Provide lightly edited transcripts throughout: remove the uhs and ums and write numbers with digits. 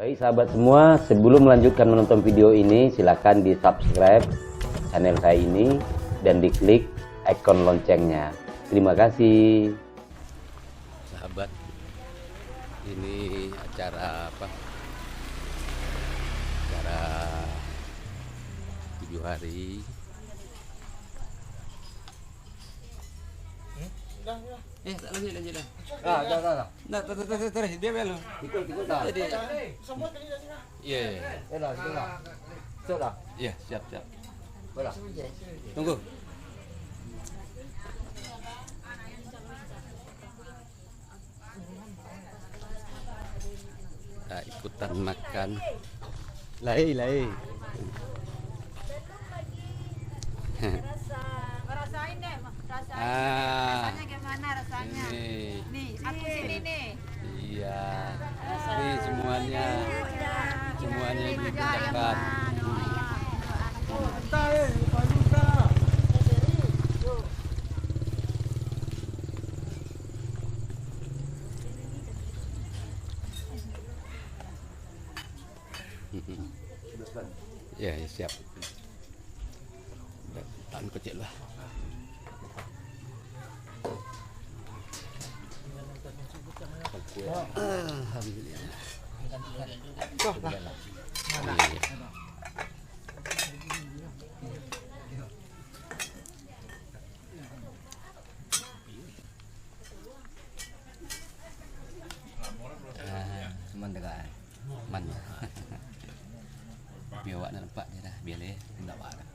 Baik sahabat semua, sebelum melanjutkan menonton video ini, silakan di subscribe channel saya ini dan diklik ikon loncengnya. Terima kasih. Sahabat, ini acara apa? Acara 7 hari. Tak lanjut dah. Dah. Nah, terus dia belo. Ikut dah. Jadi, ya. Dah. Sudah. Ya, siap. Boleh. Tunggu. Nah, ikutan makan. Lai. Rasain deh, rasain. Rasanya gimana rasanya? Ini. Nih, aku sini nih. Iya. Ini semuanya dikerjakan. Ya, siap. Tahan kecil lah. Alhamdulillah. Cuman dekat. Man. Biar awak nak nampak je dah. Biar leh tidak awak dah.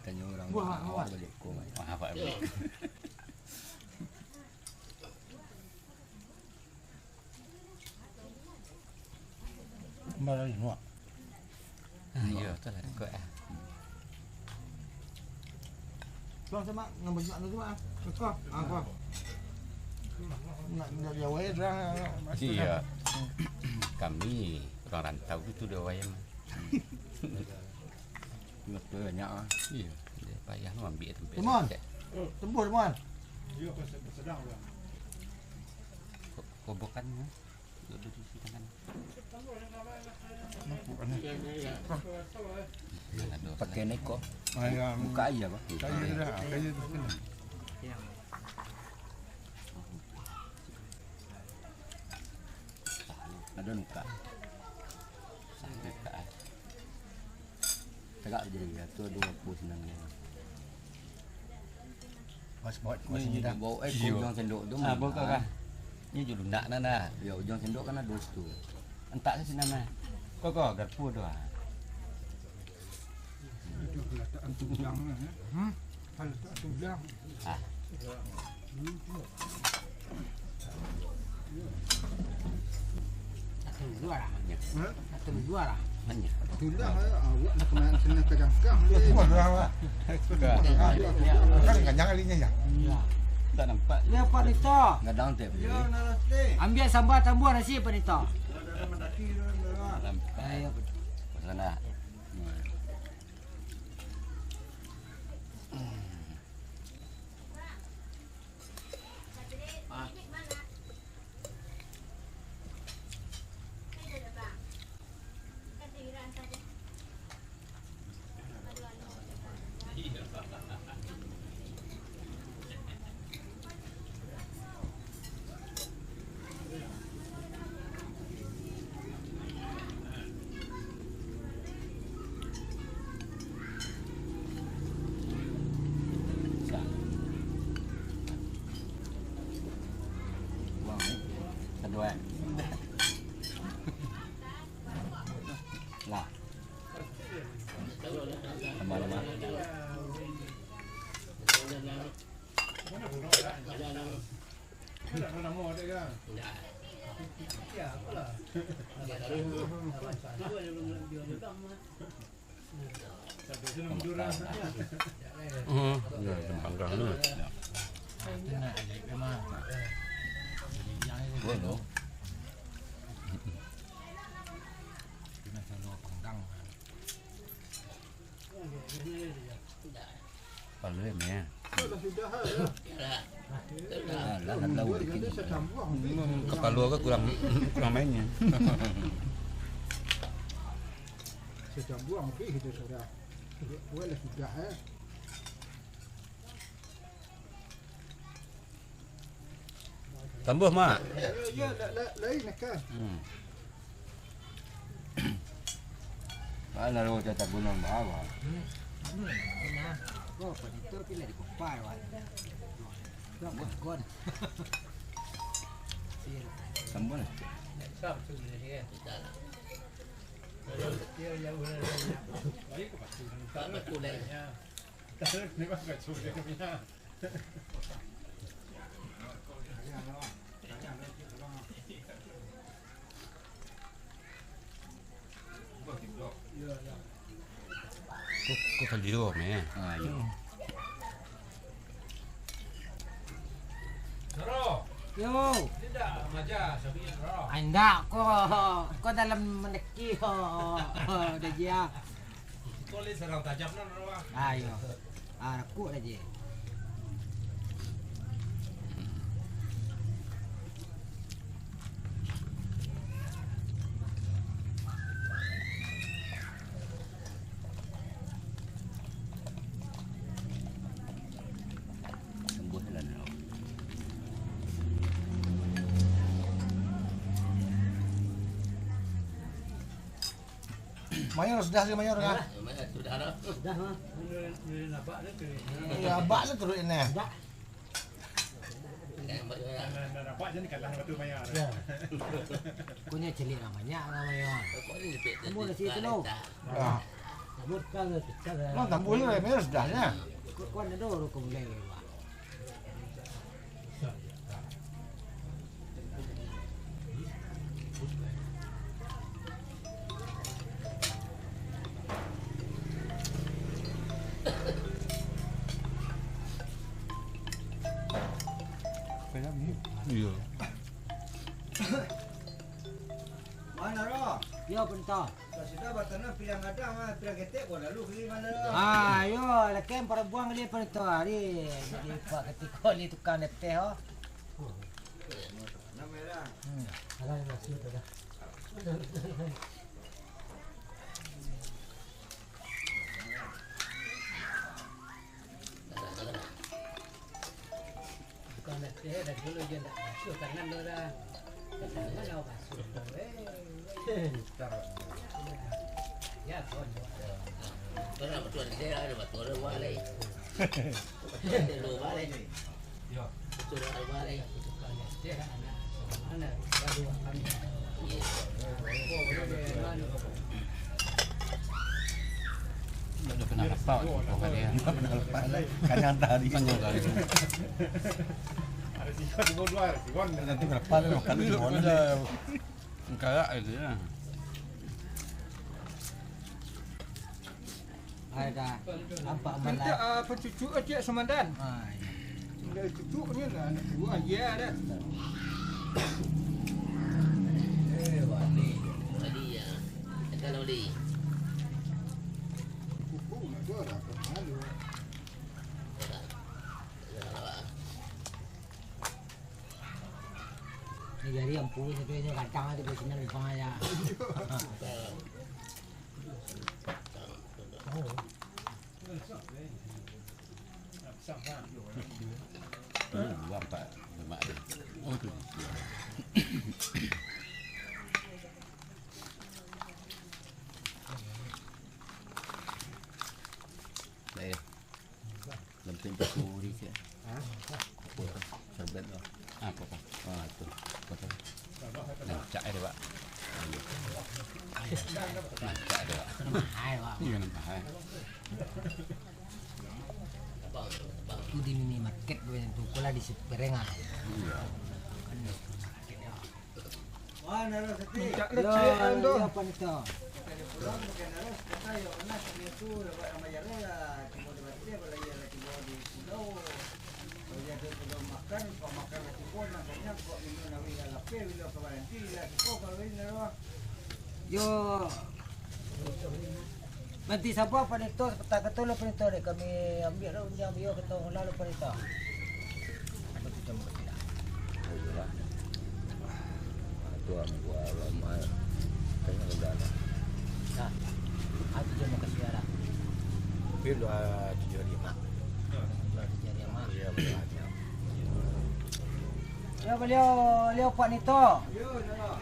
Tanya orang awak balik ko. Wah, apa balik. Kembali semua. Ya, betul lah. Kau Kau sama ngambil mak tu ah. Kau. Kau. Nak jauh dah. iya. Kami orang rantau itu dah wayang. Betul banyak ah. Iya, dia payah nak ambil tempat. Teman. Tempur teman. Kobokan ya. Duduk di sini tangan. Pakai neko. Ayam. Buka aja kok. Kayu dah. Kayu tu sini. Ada nuka. Sampai ke Tegak jadi tu 20 senang ni. Mas buat sini dah. Bawa ujung sendok tu. Apa kau kan? Ini julu nak nana. Ya ujung sendok kan ada tu. Entak sih nama. Kau garpu doa. Itu letak tulang lah. Kalau letak tulang. Banyak. Tulang awak nak kena kejangkang. Buat dah. Kan kenyang kalinya ya. Tak nampak. Ya Pak Nito, Ngadang tep. ambil sambal tambah nasi Pak Nito. Nampak. Ayo. Sana. Kedua. Lah. Lama-lama. Boleh. Kalau ni. Sudah. Alah, nak tahu dikit. Kepala ke kurang mainnya. Sejam buang pergi kita sudah. Boleh sudah Tambah mak. Ya, lain kan. Mana lo tak gunung bawah. Kau penito pilih di kupai wah. Kau kon. Sambal. Kau kan dulu meh. Ah, ya. Yo. Anda kau dalam meneki dah dia. Boleh serang tajam lah. Ayo. Aku dah je. Sembuh lah lo. Mayor sudah sih mayor kan? Dah mah. Ya, abak lah terus ini. Punya celik namanya namanya. Kamu dah situ lo. Ah, Kamu kan pecah. mau tambah ni mayor sudahnya. Kau ada dulu kau boleh. Iya. Mana roh? Yo pentah. Sudah batana pilang ada mah pilang ketek pun lalu pergi mana roh? Ayo, lekem para buang dia pentah hari. Jadi pak ketika ni tukang teh oh. Nama merah. Alah masih tu dah. Tukang teh dah dulu je nak basuh tangan dia dah. Tangan dah basuh. Ya, kon. Kalau betul dia ada betul ada walai. Betul walai. Yo, Betul ada walai. tukang teh anak. Mana baru kami. Oh, boleh. Udah pernah lepas kau dia. Kanyang tadi. Kanyang tadi. Ada sikon dua, sikon. Nanti berapa lo kan di mana? Kayak itu ya. Ada apa Nanti malah? apa cucu aja Samandan. Ah, Tinggal cucu ni lah anak dua ya ada. Wali. Wali ya. Kalau wali. Kuku tu ada malu. ni jadi yang punya tu ni kacang ada di sini di sana ya. Dua empat lemak dia. Oh tu. Baik. Lempeng puri je. Serbet lo. Apa apa? Ah tu. Kata. Nancak dia pak. Nancak dia pak. Hai wah. Iya nampak. Tu di minimarket tu yang tu kula di Perengan. Mana roh seti? Tak Yo, leceh tu. apa ni tu? Pulang bukan harus kita yo anak itu dapat nama jalan lah. Cuma dapat dia kalau ia lagi bawa di pulau. Kalau dia tu pulau makan, kau makan lagi pun makanya kau minum nawi alape bila kau nanti lah kau kalau ini roh. Yo. Nanti siapa apa ni tu? Tak kata lah apa ni tu dek kami ambil dah unjang bio kata lalu apa ni tu? jam bersilah. Itu gua lama. Kayaknya udah ada. Nah, aku jam mau kasih arah. Tapi udah 75. Jadi mak. Iya, benar. Ya beliau Pak Nito. Yo, nalo.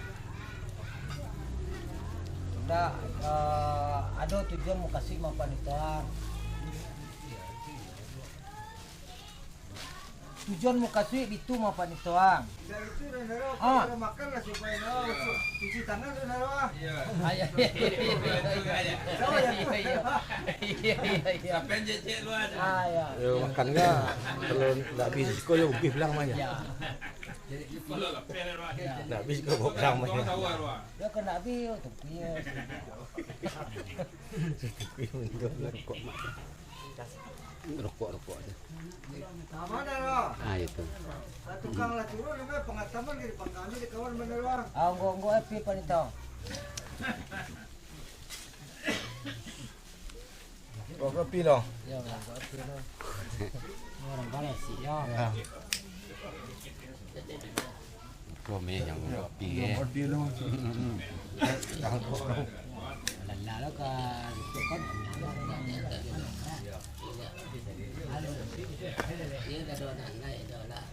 Udah ada tujuan mau kasih sama Pak Nito. Tujuan mau kasih itu sama Pak Nito. Dari itu nalo, kalau makan lah supaya nalo cuci tangan nalo. Iya. Sampai jejak lu ada. Ya. Yo makan enggak? Kalau enggak habis kau yo beef lang mah ya. Enggak habis kau bawa lang mah ya. Dia kena bil tuh punya. Rokok aja. Mana lo? Ah itu. Tukang lah turun namanya pengataman di pangkami di kawan bener lo. Anggo epi Pak Nito. Kau kopi loh. Ya, anggo epi lo. Orang balas sih ya. Kome yang kopi ya. Kopi loh. Jangan kau. Lala kan kan Iya dah dua anak itu lah.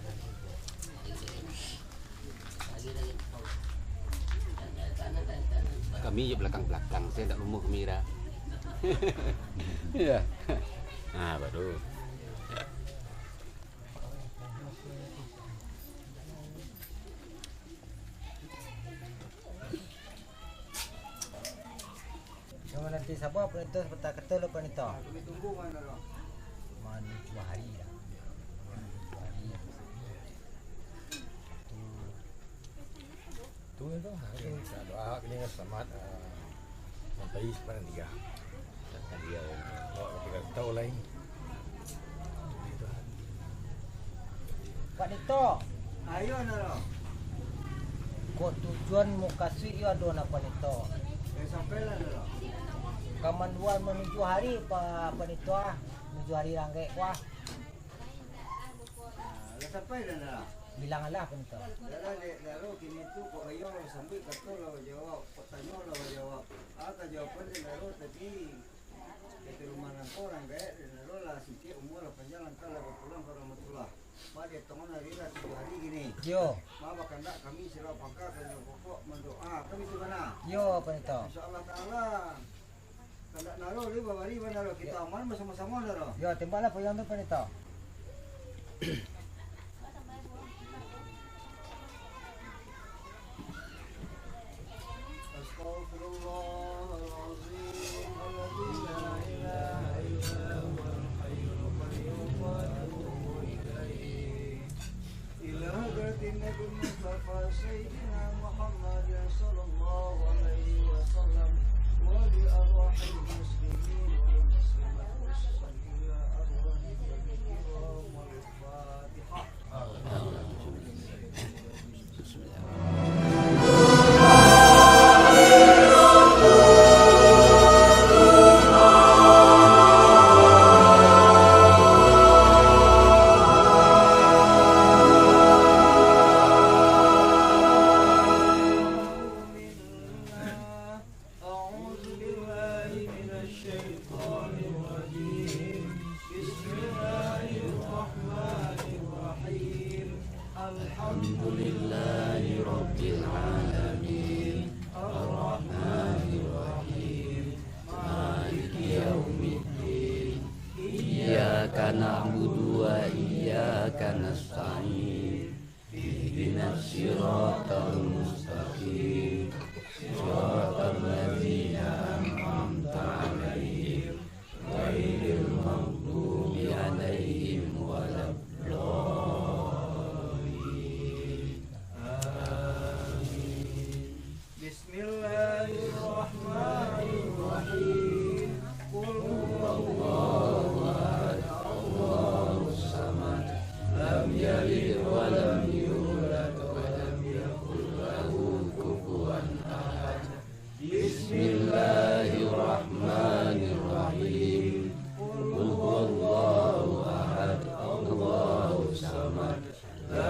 Kami di belakang-belakang, saya tak lumur kami dah. Iya. Nah, baru. yang nanti siapa Pak Nito seperti kata lo Pak Nito. Kami tunggu mana lo? Mana 2 hari dah. 2 hari. Tu itu doa kini selamat sampai sepanjang 3. Dan dia kau tahu lain. Pak Nito, Ayo nalo. kok tujuan mau kasih ia dona Pak Nito. Sampai lah nalo. Kamanduan menuju hari Pak Nito menuju hari rangkai kuah. Sampai lah nalo. Bilanganlah Pak Nito. Lalu kini tu kok ayo sambil kata lo jawab, pertanya lo jawab. Apa jawapan lalu tadi itu rumah orang kayak lalu lah sikit umur panjang kalau pulang ke Rahmatullah. Pada tangan hari lah 3 hari gini. Yo, Mama kandak kami sila pangka kena pokok mendoa. Kami tu mana? yo Pak Nito. Insyaallah taala. Kandak naro li bawari naro kita aman bersama-sama naro. Yo, tembaklah payung tu Pak Nito. Astaghfirullahalazim. Alladzi la ilaha illa huwal hayyul qayyum wa atubu ilaih. Ila hadratin Nabi Mustafa Sayyidina Muhammad sallallahu alaihi wasallam wa li arwahil muslimin wal muslimat wassalli ya arwahil kiram wal Fatihah. أعوذ بالله من الشيطان الرجيم بسم الله الرحمن الرحيم الحمد لله رب العالمين الرحمن الرحيم مالك يوم الدين إياك نعبد وإياك نستعين اهدنا الصراط المستقيم صراط الذين أنعمت عليهم غير المغضوب عليهم ولا الضالين آمين بسم الله الرحمن الرحيم قل هو الله أحد الله الصمد لم يلد ولم يولد ولم يكن له كفوا أحد بسم الله الرحمن الرحيم قل هو الله أحد الله الصمد لم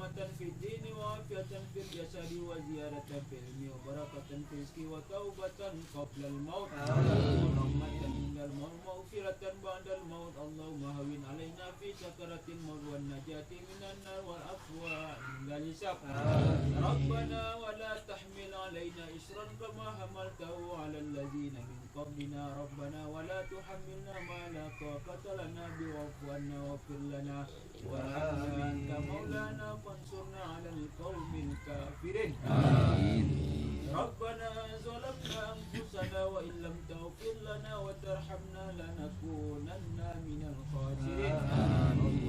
salamatan fid dini wa afiatan fil jasadi wa ziyadatan fil ilmi wa barakatan fil rizqi wa taubatan qabla al-maut rahmatan indal maut maghfiratan ba'dal maut Allahumma hawin alaina fi sakaratil maut wan najati minan nar wal afwa indal hisab Rabbana wa la tahmil alaina isran kama hamaltahu ala alladhina min qablina Rabbana wa la tuhammilna ma la taqata lana bi wa'fu anna waghfir lana warhamna anta maulana fansurna 'alal qaumil kafirin Rabbana zalamna anfusana wa illam taghfir lana wa tarhamna lanakunanna minal khasirin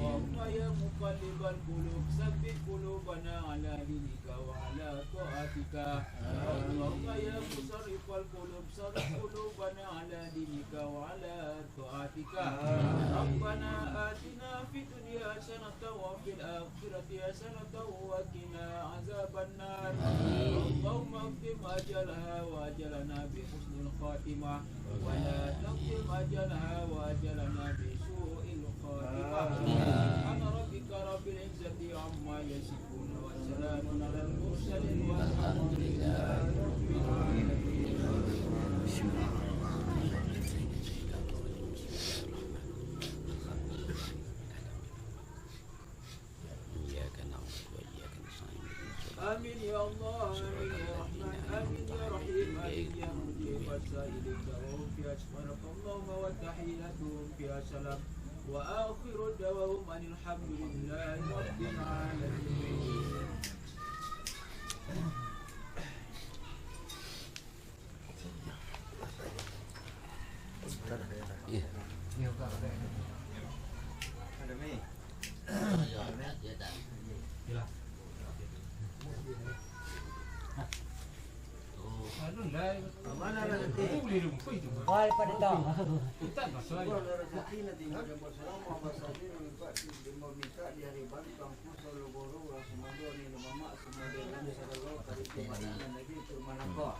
Allahumma ya muqallibal qulub tsabbit qulubana 'ala dinika wa 'ala ta'atika Allahumma ya musarrifal qulub sarrif qulubana 'ala dinika wa 'ala ta'atika Rabbana atina fid dunya hasanatan wa fil akhirati hasanatan wa qina 'adzaban nar Allahumma أجلها وأجلنا بحسن الخاتمة ولا تختم أجلها وأجلنا بسوء الخاتمة سبحان ربك رب العزة عما يصفون وسلام على المرسلين والحمد لله رب العالمين آمين يا الله آمين يا رحمن آمين يا رحيم آمين يا مجيب السائلين دعوهم فيها سبحانك اللهم وتحياتهم فيها سلام وآخر دعوهم أن الحمد لله رب العالمين Mana nanti? Wal pada tahu. Gua rezeki nanti ada bersama bahasa ini Pak di mau minta di hari bantang solo guru semua ni mama semua dia sadalo kali tu mana lagi tu mana kau.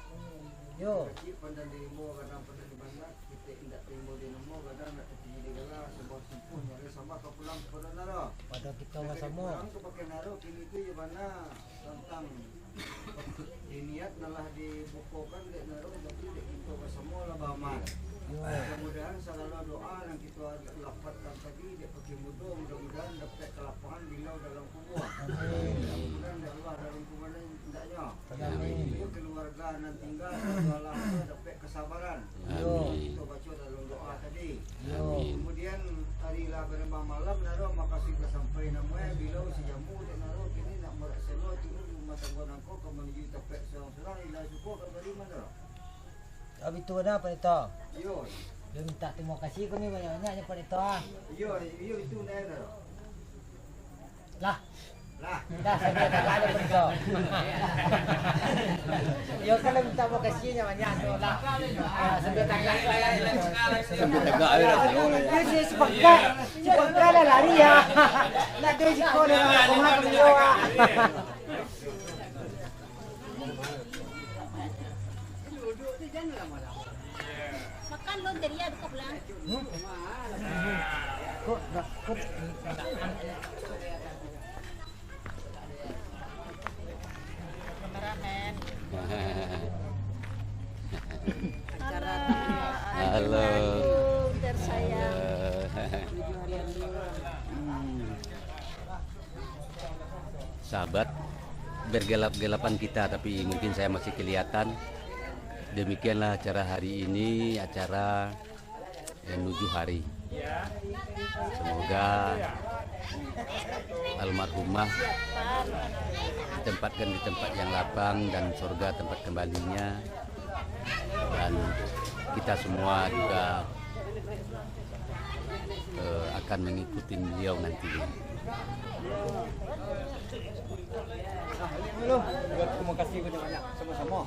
Yo. Kecil pandang di mo kadang pandang di bandar kita tidak timo di mo kadang nak pergi di gala sebab sempun ada sama kau pulang pada naro. Pada kita sama. Aku pakai naro kini tu ya mana tentang diniat nalah dibukukan dek naro tapi dek kita bersama lah baman. Mudah-mudahan selalu doa yang kita lapatkan tadi dek pakai mudah-mudahan dapat kelapangan bilau dalam kubur. Mudah-mudahan dari Allah dalam kubur ini tidaknya. Ibu keluarga nan tinggal Allah dapat kesabaran. Kita baca dalam doa tadi. Kemudian hari lah berapa malam naro makasih sampai namanya bilau sejamu dek naro kini nak meraksana tu tangguh nangko kau menuju tapek seorang-seorang ilah syukur kau beri mana? Habis tu ada pada tahu. Yo. Dia minta terima kasih kami banyak-banyaknya pada tahu. Yo itu naik dah. Lah. Lah. Dah saya tak ada pada tahu. Yo kalau minta terima kasihnya banyak tu lah. Sambil tanggal dia sepakat dah lari ya. Nak dia sekolah dah rumah beliau. Makan lo dari ya kau pulang. Kok Kameramen. Halo. Tersayang. Sahabat, bergelap-gelapan kita tapi mungkin saya masih kelihatan. Demikianlah acara hari ini, acara menuju hari. Semoga almarhumah ditempatkan di tempat yang lapang dan surga tempat kembalinya. Dan kita semua juga akan mengikuti beliau nantinya. Terima kasih banyak sama-sama.